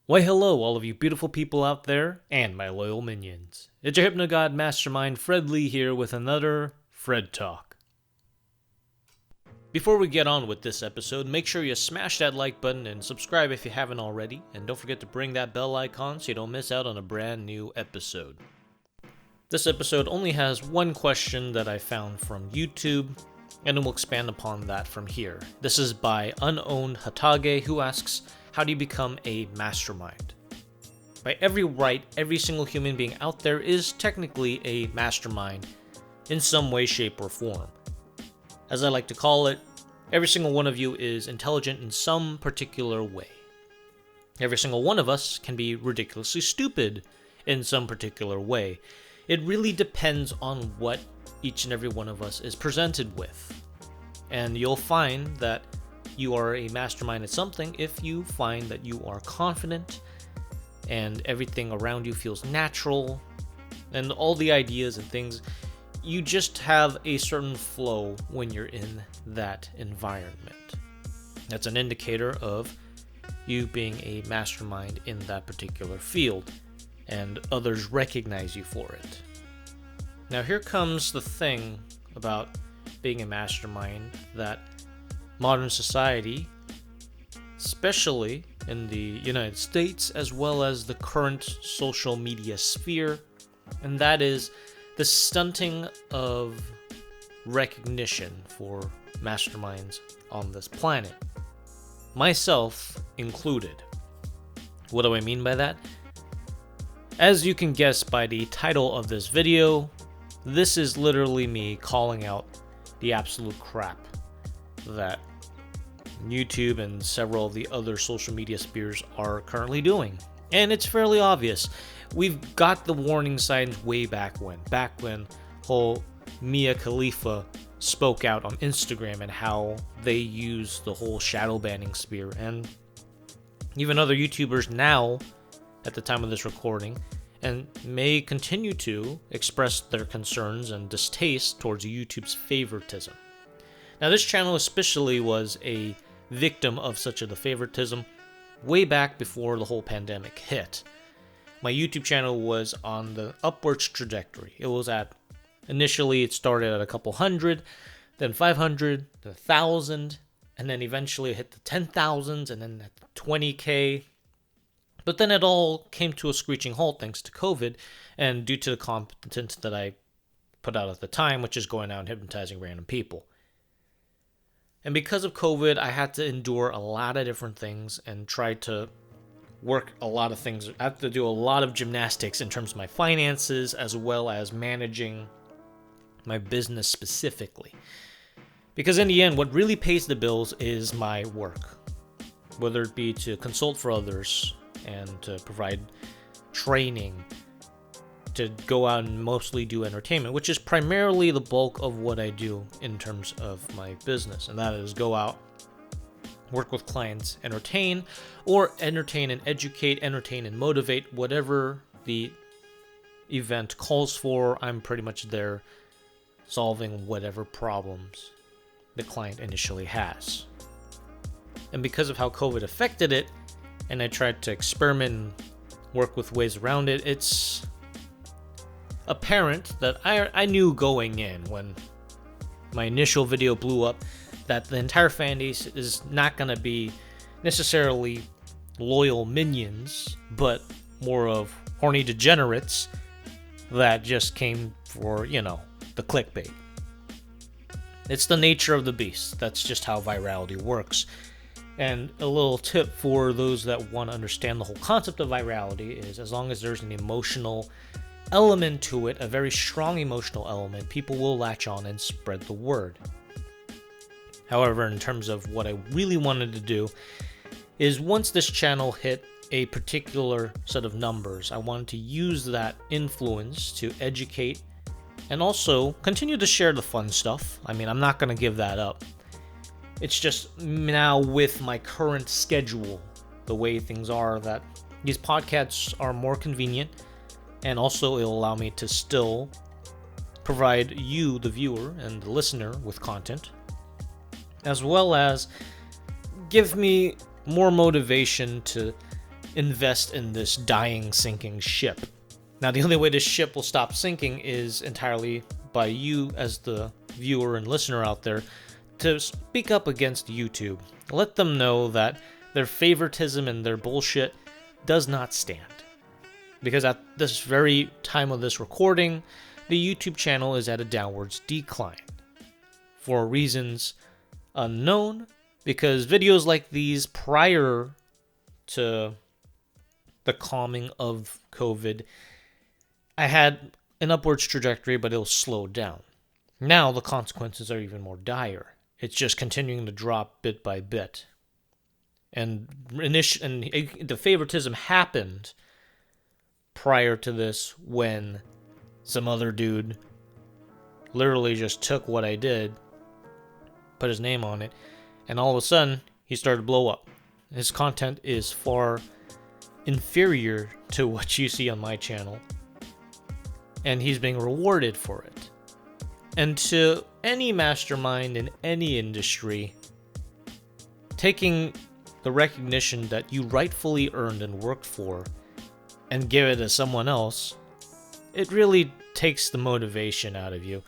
Why hello all of you beautiful people out there, and my loyal minions. It's your Hypnogod Mastermind Fred Lee here with another Fred Talk. Before we get on with this episode, make sure you smash that like button and subscribe if you haven't already, and don't forget to bring that bell icon so you don't miss out on a brand new episode. This episode only has one question that I found from YouTube, and we'll expand upon that from here. This is by Unowned Hatage, who asks, how do you become a mastermind? By every right, every single human being out there is technically a mastermind in some way, shape, or form. As I like to call it, every single one of you is intelligent in some particular way. Every single one of us can be ridiculously stupid in some particular way. It really depends on what each and every one of us is presented with. And you'll find that you are a mastermind at something if you find that you are confident and everything around you feels natural and all the ideas and things, you just have a certain flow when you're in that environment. That's an indicator of you being a mastermind in that particular field, and others recognize you for it. Now here comes the thing about being a mastermind that modern society, especially in the United States, as well as the current social media sphere, and that is the stunting of recognition for masterminds on this planet, myself included. What do I mean by that? As you can guess by the title of this video, this is literally me calling out the absolute crap that YouTube and several of the other social media spheres are currently doing. And it's fairly obvious. We've got the warning signs way back when whole Mia Khalifa spoke out on Instagram and how they use the whole shadow banning sphere, and even other YouTubers now at the time of this recording, and may continue to express their concerns and distaste towards YouTube's favoritism. Now, this channel especially was a victim of such a favoritism way back before the whole pandemic hit. My YouTube channel was on the upwards trajectory. It was initially it started at a couple hundred, then 500, then 1,000, and then eventually it hit the 10,000s, and then at the 20K. But then it all came to a screeching halt thanks to COVID, and due to the content that I put out at the time, which is going out and hypnotizing random people. And because of COVID, I had to endure a lot of different things and try to work a lot of things. I have to do a lot of gymnastics in terms of my finances, as well as managing my business specifically. Because in the end, what really pays the bills is my work. Whether it be to consult for others and to provide training, to go out and mostly do entertainment, which is primarily the bulk of what I do in terms of my business. And that is go out, work with clients, entertain and educate, entertain and motivate, whatever the event calls for. I'm pretty much there solving whatever problems the client initially has. And because of how COVID affected it, and I tried to experiment and work with ways around it, it's apparent that I knew going in when my initial video blew up that the entire fan base is not going to be necessarily loyal minions, but more of horny degenerates that just came for, the clickbait. It's the nature of the beast. That's just how virality works. And a little tip for those that want to understand the whole concept of virality is, as long as there's an emotional element to it, a very strong emotional element, people will latch on and spread the word. However, in terms of what I really wanted to do is, once this channel hit a particular set of numbers, I wanted to use that influence to educate and also continue to share the fun stuff. I mean, I'm not going to give that up. It's just now with my current schedule, the way things are, that these podcasts are more convenient, and also it'll allow me to still provide you, the viewer and the listener, with content, as well as give me more motivation to invest in this dying, sinking ship. Now, the only way this ship will stop sinking is entirely by you as the viewer and listener out there to speak up against YouTube. Let them know that their favoritism and their bullshit does not stand. Because at this very time of this recording, the YouTube channel is at a downwards decline. For reasons unknown, because videos like these prior to the calming of COVID, I had an upwards trajectory, but it'll slow down. Now the consequences are even more dire. It's just continuing to drop bit by bit. And the favoritism happened prior to this when some other dude literally just took what I did, put his name on it, and all of a sudden he started to blow up. His content is far inferior to what you see on my channel, and he's being rewarded for it. And to any mastermind in any industry, taking the recognition that you rightfully earned and worked for and give it to someone else, it really takes the motivation out of you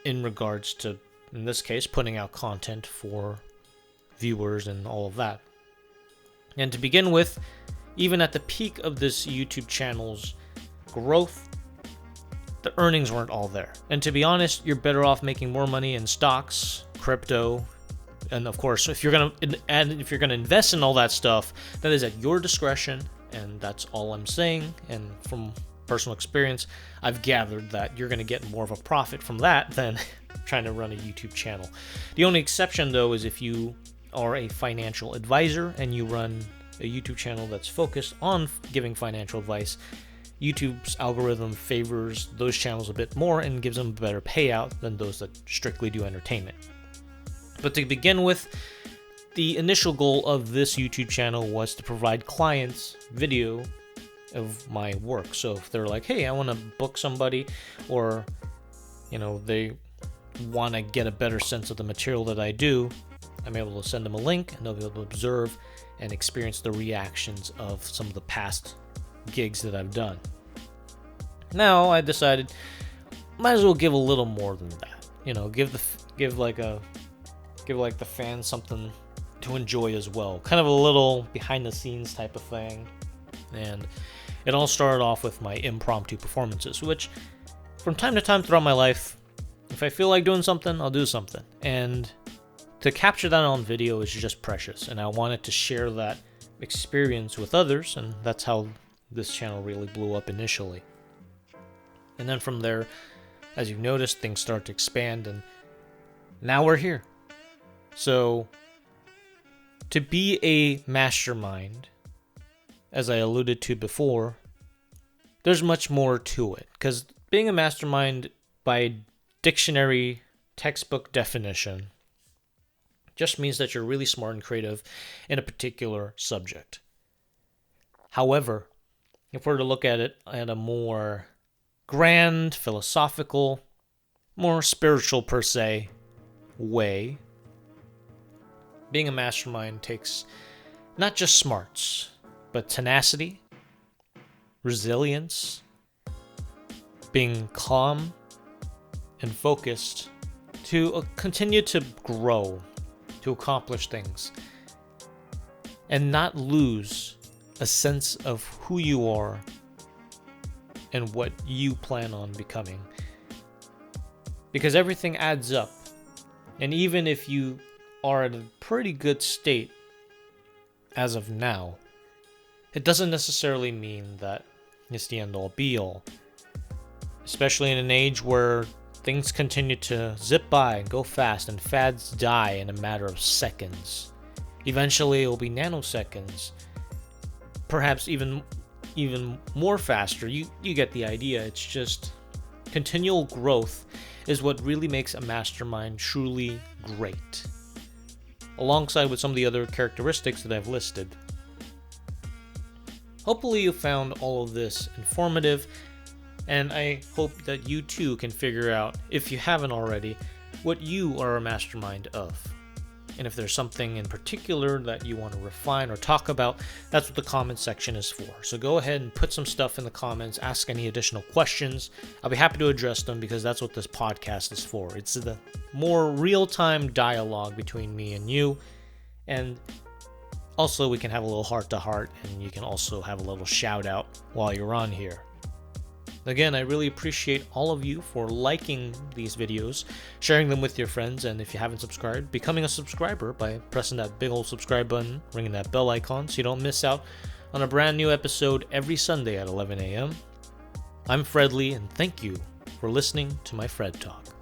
in regards to, in this case, putting out content for viewers and all of that. And to begin with, even at the peak of this YouTube channel's growth, the earnings weren't all there. And to be honest, you're better off making more money in stocks, crypto, and of course, if you're gonna invest in all that stuff, that is at your discretion, and that's all I'm saying. And from personal experience, I've gathered that you're gonna get more of a profit from that than trying to run a YouTube channel. The only exception, though, is if you are a financial advisor and you run a YouTube channel that's focused on giving financial advice. YouTube's algorithm favors those channels a bit more and gives them a better payout than those that strictly do entertainment. But to begin with, the initial goal of this YouTube channel was to provide clients video of my work. So if they're like, hey, I want to book somebody, or they want to get a better sense of the material that I do, I'm able to send them a link and they'll be able to observe and experience the reactions of some of the past gigs that I've done. Now I decided might as well give a little more than that. Give the fans something to enjoy as well. Kind of a little behind the scenes type of thing. And it all started off with my impromptu performances, which from time to time throughout my life, if I feel like doing something, I'll do something. And to capture that on video is just precious, and I wanted to share that experience with others, and that's how this channel really blew up initially. And then from there, as you've noticed, things start to expand, and now we're here. So, to be a mastermind, as I alluded to before, there's much more to it, because being a mastermind, by dictionary textbook definition, just means that you're really smart and creative in a particular subject. However, if we're to look at it at a more grand, philosophical, more spiritual per se way, being a mastermind takes not just smarts, but tenacity, resilience, being calm and focused to continue to grow, to accomplish things, and not lose a sense of who you are and what you plan on becoming. Because everything adds up, and even if you are in a pretty good state as of now, it doesn't necessarily mean that it's the end-all be-all. Especially in an age where things continue to zip by and go fast, and fads die in a matter of seconds. Eventually, it will be nanoseconds. Perhaps even more faster. You get the idea. It's just continual growth is what really makes a mastermind truly great, alongside with some of the other characteristics that I've listed. Hopefully you found all of this informative, and I hope that you too can figure out, if you haven't already, what you are a mastermind of. And if there's something in particular that you want to refine or talk about, that's what the comment section is for. So go ahead and put some stuff in the comments, ask any additional questions. I'll be happy to address them because that's what this podcast is for. It's the more real-time dialogue between me and you. And also we can have a little heart-to-heart, and you can also have a little shout-out while you're on here. Again, I really appreciate all of you for liking these videos, sharing them with your friends, and if you haven't subscribed, becoming a subscriber by pressing that big old subscribe button, ringing that bell icon so you don't miss out on a brand new episode every Sunday at 11 a.m. I'm Fred Lee, and thank you for listening to my Fred Talk.